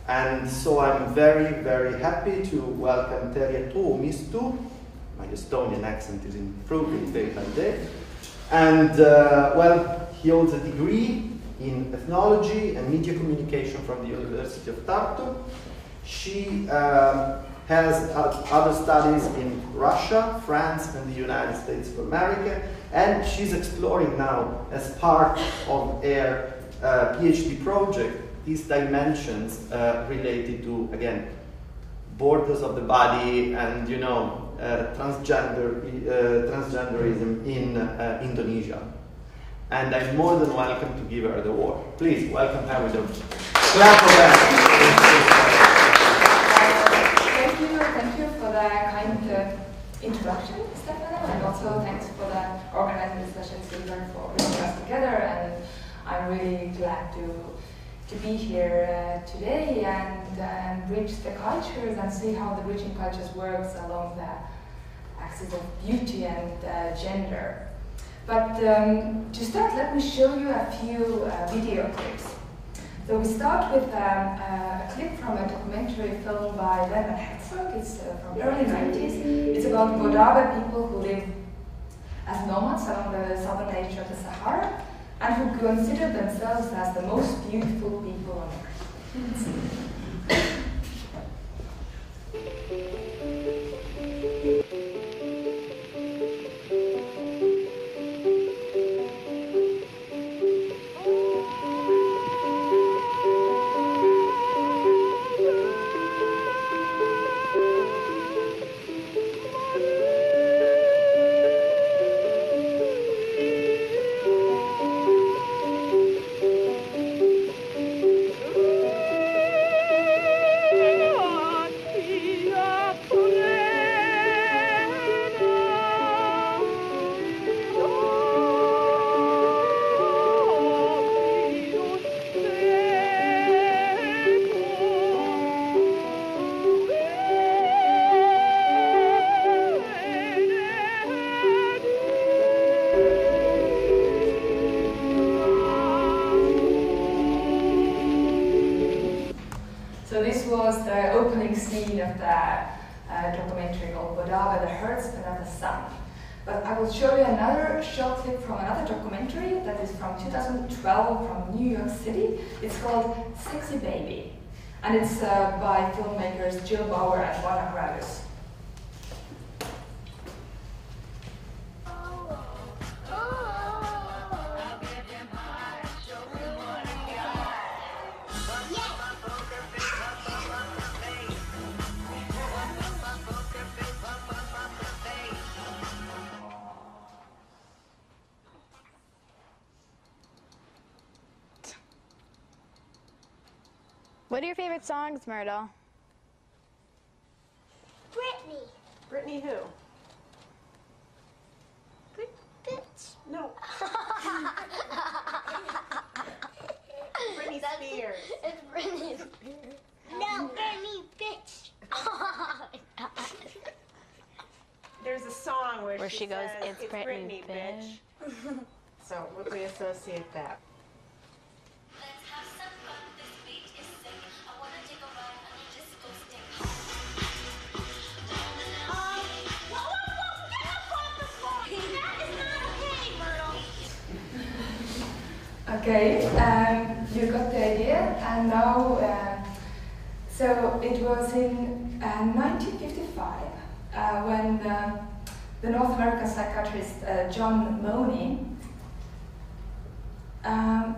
And so I'm very, very happy to welcome Terje Toomistu. My Estonian accent is improving day by day. And well, he holds a degree in ethnology and media communication from the University of Tartu. She has other studies in Russia, France, and the United States of America, and she's exploring now, as part of her PhD project, these dimensions related to, again, borders of the body and, you know, transgenderism in Indonesia. And I'm more than welcome to give her the award. Please welcome her with a clap for that. Thank you for the kind introduction, Stefano, and also thanks for the organizing this session for bringing us together. And I'm really glad to be here today and bridge the cultures and see how the bridging cultures works along the axis of beauty and gender. But to start, let me show you a few video clips. So we start with a clip from a documentary film by Werner Herzog. It's from the early 90s. It's about Godabe people who live as nomads along the southern edge of the Sahara and who consider themselves as the most beautiful people on earth. So this was the opening scene of the documentary called Godabe, the Herdsman of the Sun. But I will show you another short clip from another documentary that is from 2012 from New York City. It's called Sexy Baby, and it's by filmmakers Jill Bower and Warner Brothers. What are your favorite songs, Myrtle? Britney. Britney who? Bitch. No. Britney Spears. It's Britney Spears. No, Britney, bitch. Oh my God. There's a song where she goes, says, it's Britney, bitch. So we associate that. Okay, you got the idea, and now, so it was in 1955 when the North American psychiatrist John Money,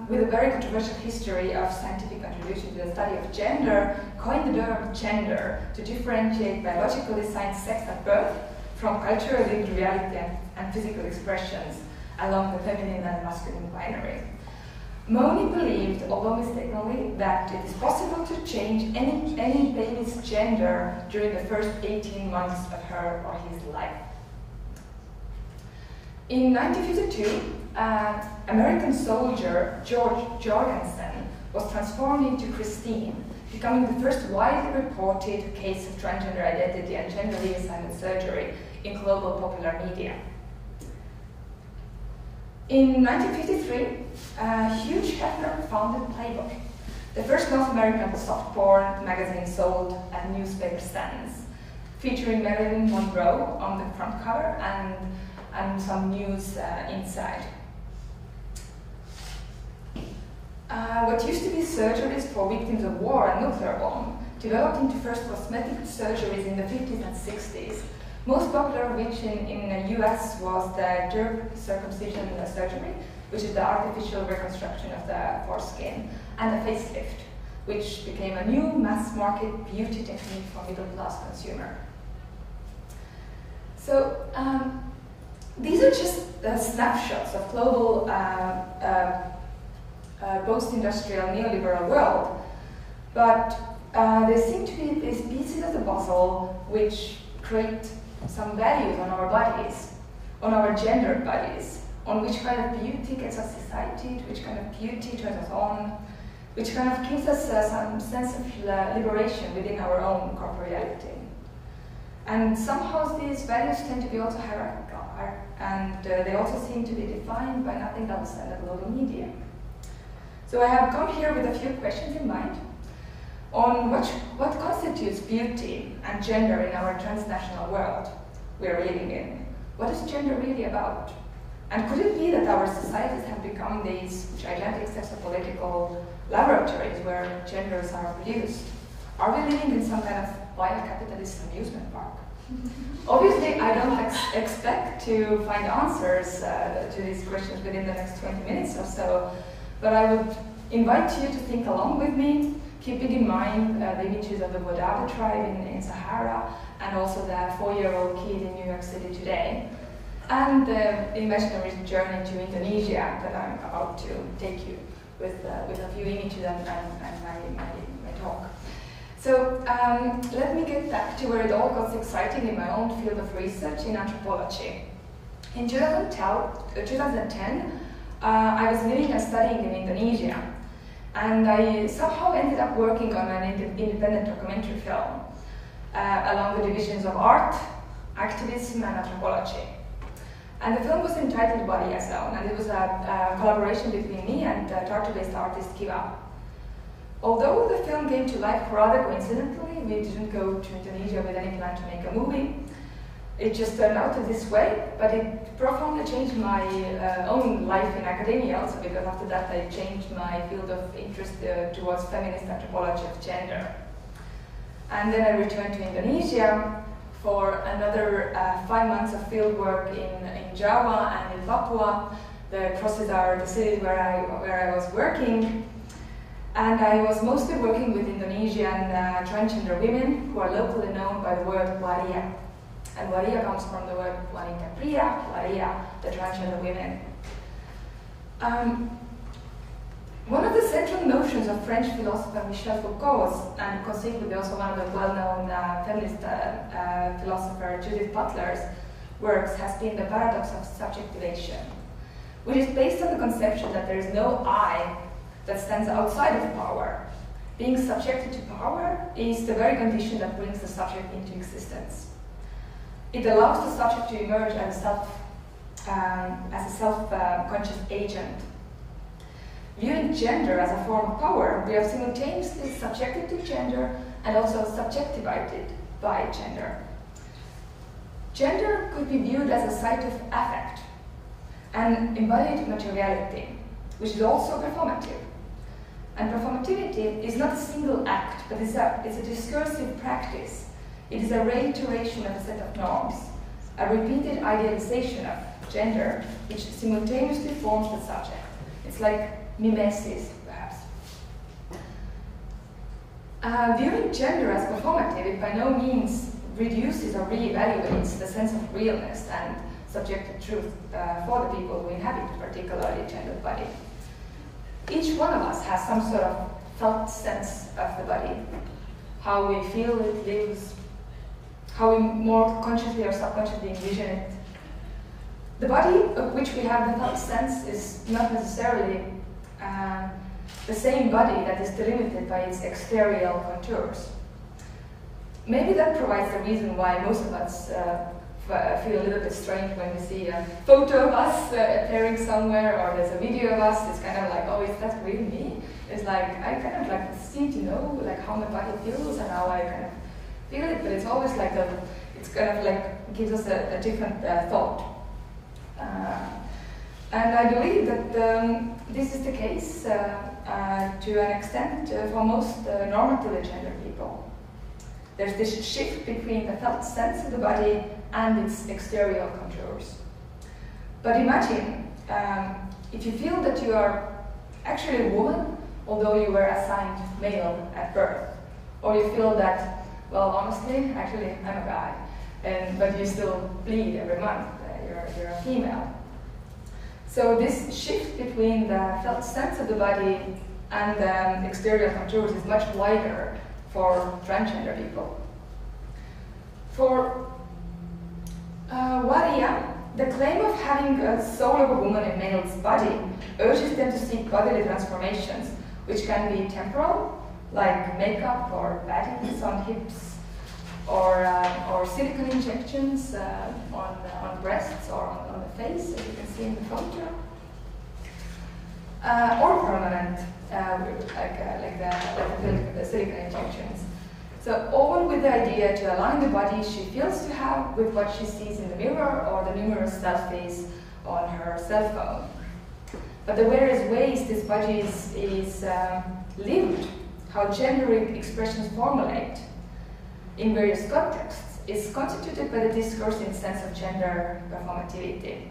with a very controversial history of scientific contribution to the study of gender, coined the term gender to differentiate biologically assigned sex at birth from culturally linked reality and physical expressions along the feminine and masculine binary. Money believed, although mistakenly, that it is possible to change any baby's gender during the first 18 months of her or his life. In 1952, American soldier George Jorgensen was transformed into Christine, becoming the first widely reported case of transgender identity and gender reassignment surgery in global popular media. In 1953, Hugh Hefner founded Playboy, the first North American soft porn magazine sold at newspaper stands, featuring Marilyn Monroe on the front cover and some news inside. What used to be surgeries for victims of war and nuclear bomb developed into first cosmetic surgeries in the 50s and 60s. Most popular of which in the US was the derb circumcision surgery, which is the artificial reconstruction of the foreskin, and the facelift, which became a new mass-market beauty technique for middle-class consumer. So these are just snapshots of global post-industrial neoliberal world, but there seem to be these pieces of the puzzle which create some values on our bodies, on our gendered bodies, on which kind of beauty gets us excited, which kind of beauty turns us on, which kind of gives us some sense of liberation within our own corporeality. And somehow these values tend to be also hierarchical, and they also seem to be defined by nothing else than the global media. So I have come here with a few questions in mind on what constitutes beauty and gender in our transnational world we are living in. What is gender really about? And could it be that our societies have become these gigantic sets of political laboratories where genders are produced? Are we living in some kind of bio-capitalist amusement park? Obviously, I don't expect to find answers to these questions within the next 20 minutes or so, but I would invite you to think along with me, keeping in mind the images of the Wadaba tribe in Sahara, and also the 4-year-old kid in New York City today, and the imaginary journey to Indonesia that I'm about to take you with a few images and my talk. So let me get back to where it all got exciting in my own field of research in anthropology. In 2010, I was living and studying in Indonesia, and I somehow ended up working on an independent documentary film along the divisions of art, activism, and anthropology. And the film was entitled Waria Zone, and it was a collaboration between me and Tartu-based artist Kiva. Although the film came to life rather coincidentally, we didn't go to Indonesia with any plan to make a movie. It just turned out this way, but it profoundly changed my own life in academia also, because after that I changed my field of interest towards feminist anthropology of gender. And then I returned to Indonesia for another 5 months of field work in Java and in Papua. The crosses are the cities where I was working. And I was mostly working with Indonesian transgender women who are locally known by the word waria. And waria comes from the word wanita pria, waria, the transgender women. One of the central notions of French philosopher Michel Foucault's, and consequently also one of the well-known feminist philosopher Judith Butler's works, has been the paradox of subjectivation, which is based on the conception that there is no I that stands outside of power. Being subjected to power is the very condition that brings the subject into existence. It allows the subject to emerge as a self-conscious agent. Viewing gender as a form of power, we are simultaneously subjected to gender and also subjectivated by gender. Gender could be viewed as a site of affect and embodied materiality, which is also performative. And performativity is not a single act, but it's a discursive practice. It is a reiteration of a set of norms, a repeated idealization of gender, which simultaneously forms the subject. It's like mimesis, perhaps. Viewing gender as performative, it by no means reduces or re-evaluates the sense of realness and subjective truth for the people who inhabit a particularly gendered body. Each one of us has some sort of felt sense of the body, how we feel it lives, how we more consciously or subconsciously envision it. The body of which we have the felt sense is not necessarily the same body that is delimited by its exterior contours. Maybe that provides the reason why most of us feel a little bit strange when we see a photo of us appearing somewhere, or there's a video of us. It's kind of like, oh, is that really me? It's like, I kind of like seem to know like how my body feels and how I kind of feel it, but it's always like it's kind of like gives us a different thought. And I believe that this is the case to an extent for most normatively gendered people. There's this shift between the felt sense of the body and its exterior contours. But imagine if you feel that you are actually a woman, although you were assigned male at birth, or you feel that, well, honestly, actually, I'm a guy, but you still bleed every month, you're a female. So this shift between the felt sense of the body and the exterior contours is much wider for transgender people. For Waria, the claim of having a soul of a woman in male's body urges them to seek bodily transformations, which can be temporal, like makeup or paddings on hips, or silicone injections on breasts or on the face, as you can see in the photo, or permanent, like the silicone injections. So all with the idea to align the body she feels to have with what she sees in the mirror or the numerous selfies on her cell phone. But the various ways this body is lived, how gender expressions formulate in various contexts, is constituted by the discourse in sense of gender performativity.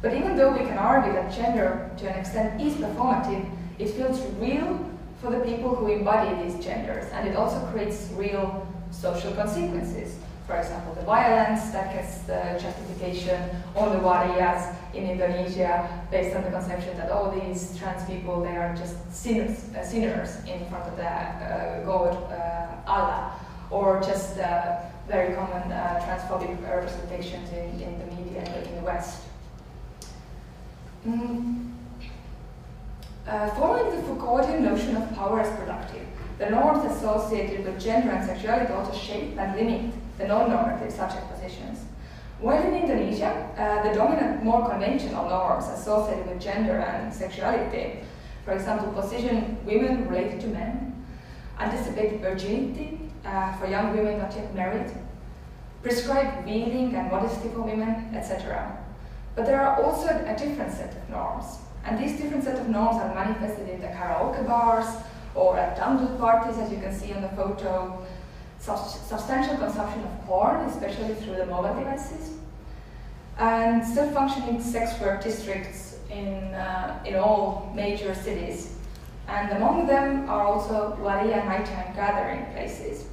But even though we can argue that gender, to an extent, is performative, it feels real for the people who embody these genders, and it also creates real social consequences. For example, the violence that gets the justification on the warriors in Indonesia based on the conception that all these trans people, they are just sinners in front of the God Allah, or just very common transphobic representations in the media in the West. Following the Foucauldian notion of power as productive, the norms associated with gender and sexuality also shape and limit the non-normative subject positions. While in Indonesia, the dominant, more conventional norms associated with gender and sexuality, for example, position women related to men, anticipated virginity for young women not yet married, prescribed veiling and modesty for women, etc. But there are also a different set of norms. And these different set of norms are manifested in the karaoke bars or at dangdut parties, as you can see on the photo. Substantial consumption of porn, especially through the mobile devices. And still functioning sex work districts in all major cities. And among them are also waria nighttime gathering places.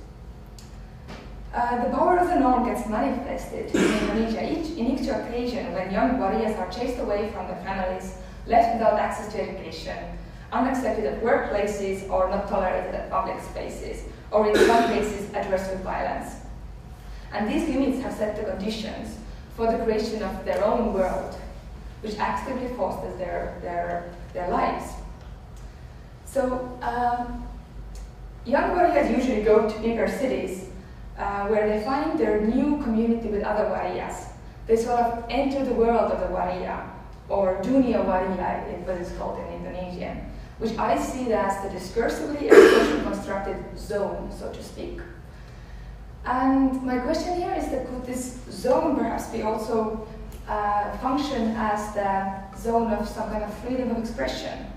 The power of the norm gets manifested in Indonesia in each occasion when young warriors are chased away from their families, left without access to education, unaccepted at workplaces or not tolerated at public spaces, or in some cases addressed with violence. And these limits have set the conditions for the creation of their own world, which actively fosters their lives. So young warriors usually go to bigger cities where they find their new community with other warriors. They sort of enter the world of the warrior, or dunia waria, what it's called in Indonesian, which I see as the discursively and socially constructed zone, so to speak. And my question here is that could this zone perhaps be also function as the zone of some kind of freedom of expression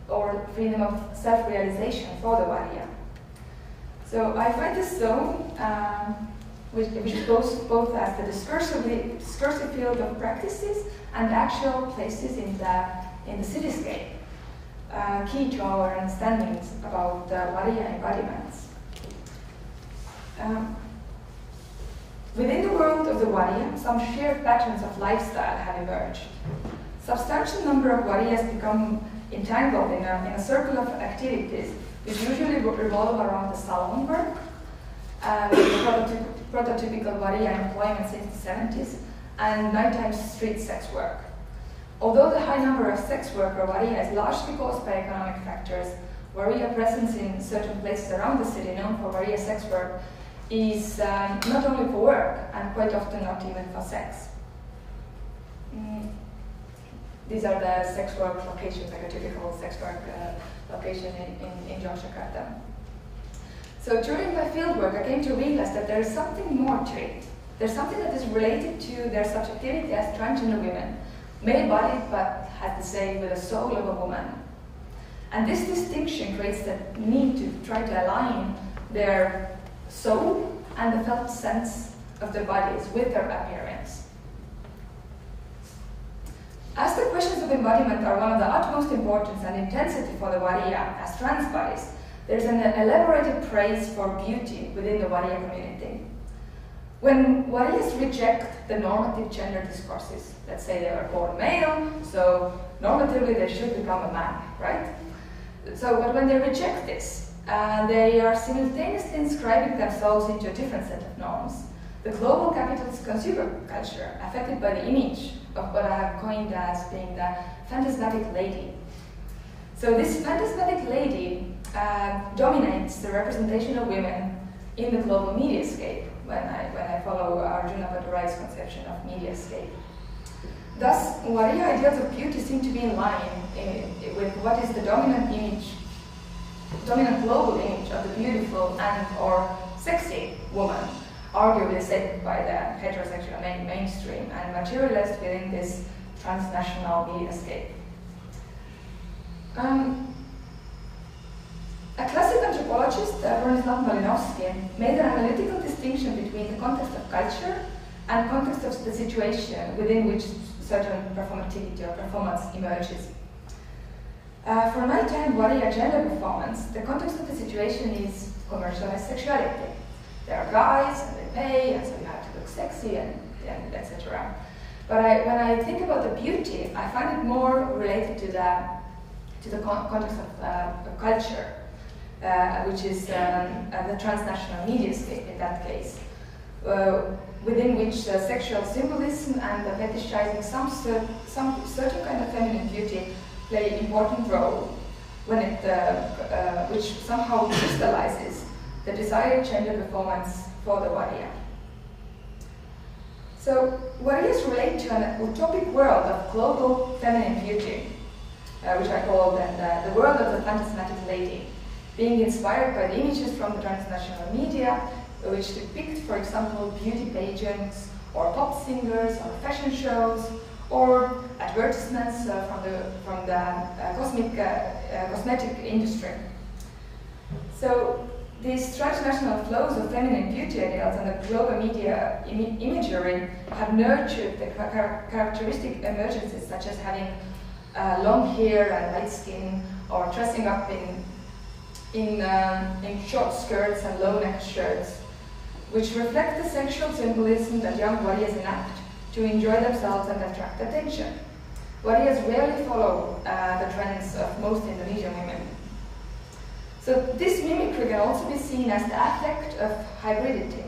or freedom of self-realization for the warrior? So I find this zone, which goes both as the discursive field of practices and actual places in the cityscape, key to our understandings about warrior embodiments. Within the world of the warrior, some shared patterns of lifestyle have emerged. Substantial number of warriors become entangled in a circle of activities which usually revolve around the salon work, the prototypical warrior employment since the 70s, and nighttime street sex work. Although the high number of sex worker warrior is largely caused by economic factors, warrior presence in certain places around the city known for warrior sex work is not only for work and quite often not even for sex. these are the sex work locations, like a typical sex work location in Yogyakarta. So during my fieldwork, I came to realize that there is something more to it. There's something that is related to their subjectivity as transgender women, male-bodied but has to say with the soul of a woman. And this distinction creates the need to try to align their soul and the felt sense of their bodies with their appearance. As the questions of embodiment are one of the utmost importance and intensity for the Wariya as trans bodies, there is an elaborated praise for beauty within the Wariya community. When Wariyas reject the normative gender discourses, let's say they were born male, so normatively they should become a man, right? So, but when they reject this, they are simultaneously inscribing themselves into a different set of norms. The global capitalist consumer culture, affected by the image of what I have coined as being the phantasmatic lady. So this phantasmatic lady dominates the representation of women in the global mediascape when I follow Arjuna Bhattarai's conception of mediascape. Thus, Wariya ideals of beauty seem to be in line with what is the dominant global image of the beautiful and or sexy woman, arguably set by the heterosexual mainstream and materialized within this transnational mediascape. A classic anthropologist, Bronislaw Malinowski, made an analytical distinction between the context of culture and context of the situation within which certain performativity or performance emerges. For nighttime Wariya gender performance, the context of the situation is commercialized sexuality. There are guys and they pay, and so you have to look sexy and etc. But when I think about the beauty, I find it more related to the context of culture, which is the transnational mediascape in that case, within which sexual symbolism and fetishizing some certain kind of feminine beauty play an important role when which somehow crystallizes the desired gender performance for the Wariya. So Wariyas relate to an utopic world of global feminine beauty, which I call then the world of the phantasmatic lady, being inspired by the images from the transnational media, which depict, for example, beauty pageants, or pop singers, or fashion shows, or advertisements from the cosmetic industry. So these transnational flows of feminine beauty ideals and the global media imagery have nurtured the characteristic emergencies, such as having long hair and light skin, or dressing up in short skirts and low-necked shirts, which reflect the sexual symbolism that young Wariyas enact to enjoy themselves and attract attention. Wariyas rarely follow the trends of most Indonesian women. So this mimicry can also be seen as the effect of hybridity,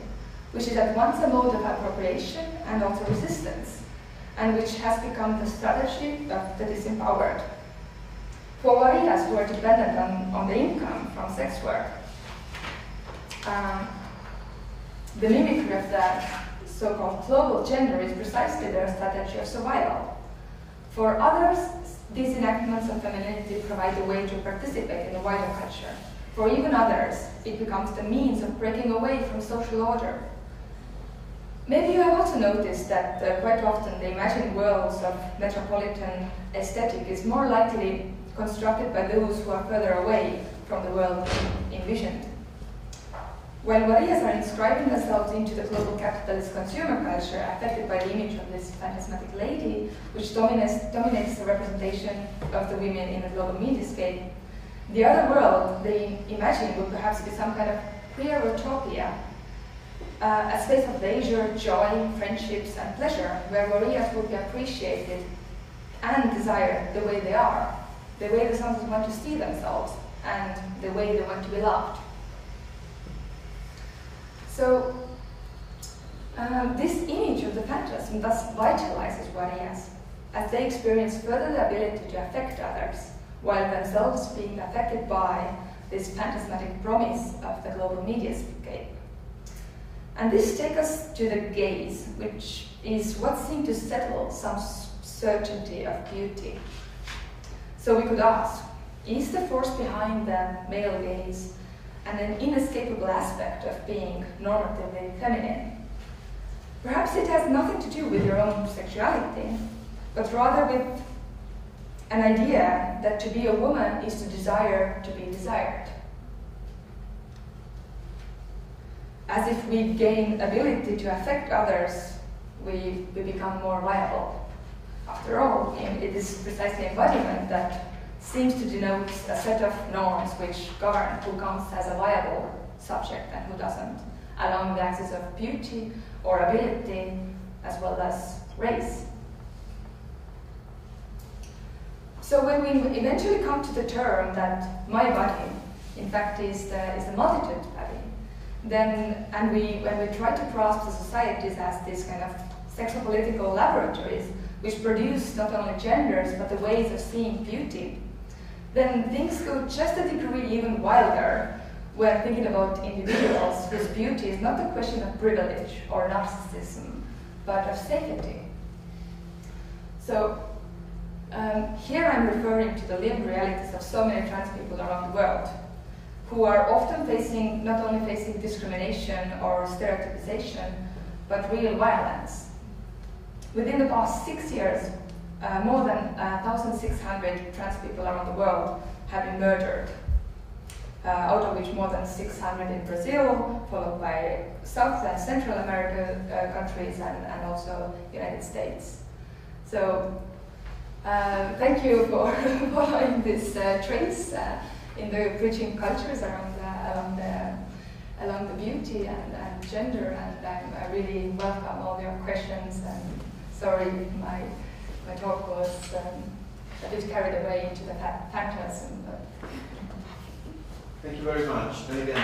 which is at once a mode of appropriation and also resistance, and which has become the strategy of the disempowered. For Wariyas who are dependent on the income from sex work, the mimicry of the so-called global gender is precisely their strategy of survival. For others, these enactments of femininity provide a way to participate in the wider culture. For even others, it becomes the means of breaking away from social order. Maybe you have also noticed that quite often the imagined worlds of metropolitan aesthetic is more likely constructed by those who are further away from the world envisioned. While Wariyas are inscribing themselves into the global capitalist consumer culture affected by the image of this phantasmatic lady, which dominates the representation of the women in the global mediascape, the other world they imagine would perhaps be some kind of queer utopia, a space of leisure, joy, friendships, and pleasure, where Wariyas would be appreciated and desired the way they are, the way they sometimes want to see themselves, and the way they want to be loved. So, this image of the phantasm thus vitalizes Wariyas, as they experience further the ability to affect others, while themselves being affected by this phantasmatic promise of the global mediascape. And this takes us to the gaze, which is what seemed to settle some certainty of beauty. So we could ask, is the force behind the male gaze and an inescapable aspect of being normatively feminine? Perhaps it has nothing to do with your own sexuality, but rather with an idea that to be a woman is to desire to be desired. As if we gain ability to affect others, we become more viable. After all, it is precisely embodiment that seems to denote a set of norms which govern who counts as a viable subject and who doesn't, along the axis of beauty or ability, as well as race. So when we eventually come to the term that my body, in fact, is the multitude body, then, when we try to grasp the societies as these kind of sexopolitical laboratories, which produce not only genders, but the ways of seeing beauty, then things go just a degree even wilder when thinking about individuals whose beauty is not a question of privilege or narcissism, but of safety. So here I'm referring to the lived realities of so many trans people around the world, who are often not only facing discrimination or stereotypization, but real violence. Within the past 6 years, more than 1,600 trans people around the world have been murdered, out of which more than 600 in Brazil, followed by South and Central America countries, and also United States. So thank you for following this trace in the bridging cultures along the beauty and gender, and I really welcome all your questions, and sorry if my talk was a bit carried away into the phantasm. But Thank you very much. And again,